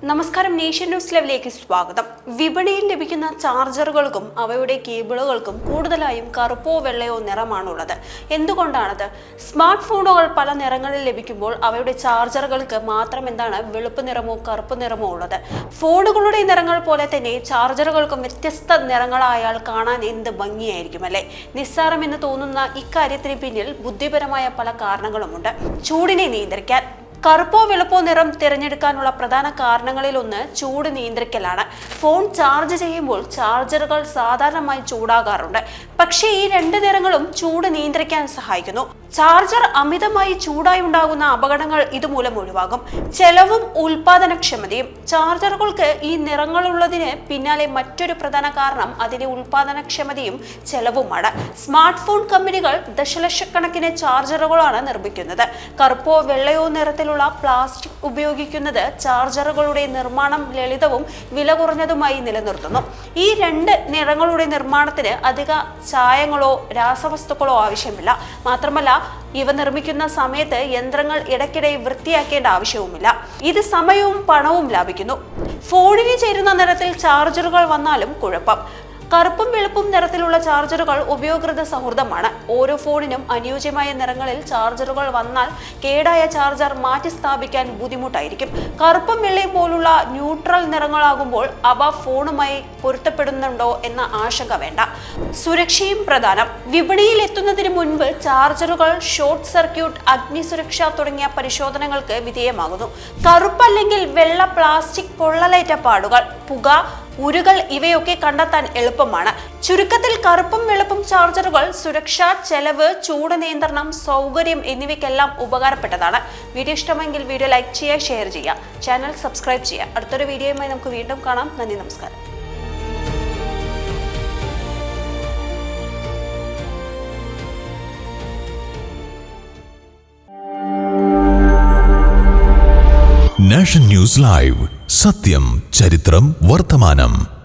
നമസ്കാരം, nation news ലൈവിലേക്ക് സ്വാഗതം. വിപണിയിൽ ലഭിക്കുന്ന ചാർജറുകൾക്കും അവയുടെ കേബിളുകൾക്കും കൂടുതലായും കറുപ്പോ വെള്ളയോ നിറമാണുള്ളത്. എന്തുകൊണ്ടാണത്? സ്മാർട്ട് ഫോണുകൾ പല നിറങ്ങളിൽ ലഭിക്കുമ്പോൾ അവയുടെ ചാർജറുകൾക്ക് മാത്രം എന്താണ് വെളുപ്പ് നിറമോ കറുപ്പ് നിറമോ ഉള്ളത്? ഫോണുകളുടെ നിറങ്ങൾ പോലെ തന്നെ ചാർജറുകൾക്കും വ്യത്യസ്ത നിറങ്ങളായാൽ കാണാൻ എന്ത് ഭംഗിയായിരിക്കും അല്ലെ? നിസ്സാരമെന്ന് തോന്നുന്ന ഇക്കാര്യത്തിന് പിന്നിൽ ബുദ്ധിപരമായ പല കാരണങ്ങളുമുണ്ട്. ചൂടിനെ നിയന്ത്രിക്കാൻ കറുപ്പോ വെളുപ്പോ നിറം തിരഞ്ഞെടുക്കാനുള്ള പ്രധാന കാരണങ്ങളിലൊന്ന് ചൂട് നിയന്ത്രിക്കലാണ്. ഫോൺ ചാർജ് ചെയ്യുമ്പോൾ ചാർജറുകൾ സാധാരണമായി ചൂടാകാറുണ്ട്. പക്ഷേ ഈ രണ്ട് നിറങ്ങളും ചൂട് നിയന്ത്രിക്കാൻ സഹായിക്കുന്നു. ചാർജർ അമിതമായി ചൂടായി ഉണ്ടാകുന്ന അപകടങ്ങൾ ഇതുമൂലം ഒഴിവാകും. ചെലവും ഉൽപാദനക്ഷമതയും. ചാർജറുകൾക്ക് ഈ നിറങ്ങളുള്ളതിന് പിന്നാലെ മറ്റൊരു പ്രധാന കാരണം അതിന്റെ ഉൽപാദനക്ഷമതയും ചെലവുമാണ്. സ്മാർട്ട് ഫോൺ കമ്പനികൾ ദശലക്ഷക്കണക്കിന് ചാർജറുകളാണ് നിർമ്മിക്കുന്നത്. കറുപ്പോ വെള്ളയോ നിറത്തിൽ പ്ലാസ്റ്റിക് ഉപയോഗിക്കുന്നത് ചാർജറുകളുടെ നിർമ്മാണം ലളിതവും വില കുറഞ്ഞതുമായി നിലനിർത്തുന്നു. ഈ രണ്ട് നിറങ്ങളുടെ നിർമ്മാണത്തിന് അധിക ചായങ്ങളോ രാസവസ്തുക്കളോ ആവശ്യമില്ല. മാത്രമല്ല, ഇവ നിർമ്മിക്കുന്ന സമയത്ത് യന്ത്രങ്ങൾ ഇടയ്ക്കിടെ വൃത്തിയാക്കേണ്ട ആവശ്യവുമില്ല. ഇത് സമയവും പണവും ലാഭിക്കുന്നു. ഫോണിന് ചേരുന്ന നിറത്തിൽ ചാർജറുകൾ വന്നാലും കുഴപ്പം. കറുപ്പും വെളുപ്പും നിറത്തിലുള്ള ചാർജറുകൾ ഉപയോക്തൃ സൗഹൃദമാണ്. ഓരോ ഫോണിനും അനുയോജ്യമായ നിറങ്ങളിൽ ചാർജറുകൾ വന്നാൽ കേടായ ചാർജർ മാറ്റി സ്ഥാപിക്കാൻ ബുദ്ധിമുട്ടായിരിക്കും. കറുപ്പും വെള്ളയും പോലുള്ള ന്യൂട്രൽ നിറങ്ങളാകുമ്പോൾ അവ ഫോണുമായി പൊരുത്തപ്പെടുന്നുണ്ടോ എന്ന ആശങ്ക വേണ്ട. സുരക്ഷയും പ്രധാനം. വിപണിയിൽ എത്തുന്നതിന് മുൻപ് ചാർജറുകൾ ഷോർട്ട് സർക്യൂട്ട്, അഗ്നി സുരക്ഷ തുടങ്ങിയ പരിശോധനകൾക്ക് വിധേയമാകുന്നു. കറുപ്പല്ലെങ്കിൽ വെള്ള പ്ലാസ്റ്റിക്, പൊള്ളലേറ്റ പാടുകൾ, പുക, ഉരുകൾ ഇവയൊക്കെ കണ്ടെത്താൻ എളുപ്പമാണ്. ചുരുക്കത്തിൽ കറുപ്പും വെളുപ്പും ചാർജറുകൾ സുരക്ഷ, ചെലവ്, ചൂട് നിയന്ത്രണം, സൗകര്യം എന്നിവയ്ക്കെല്ലാം ഉപകാരപ്പെട്ടതാണ്. വീഡിയോ ഇഷ്ടമെങ്കിൽ വീഡിയോ ലൈക്ക് ചെയ്യുക, ഷെയർ ചെയ്യുക, ചാനൽ സബ്സ്ക്രൈബ് ചെയ്യുക. അടുത്തൊരു വീഡിയോയുമായി നമുക്ക് വീണ്ടും കാണാം. നന്ദി, നമസ്കാരം. നാഷൻ ന്യൂസ് ലൈവ്, സത്യം, ചരിത്രം, വർത്തമാനം.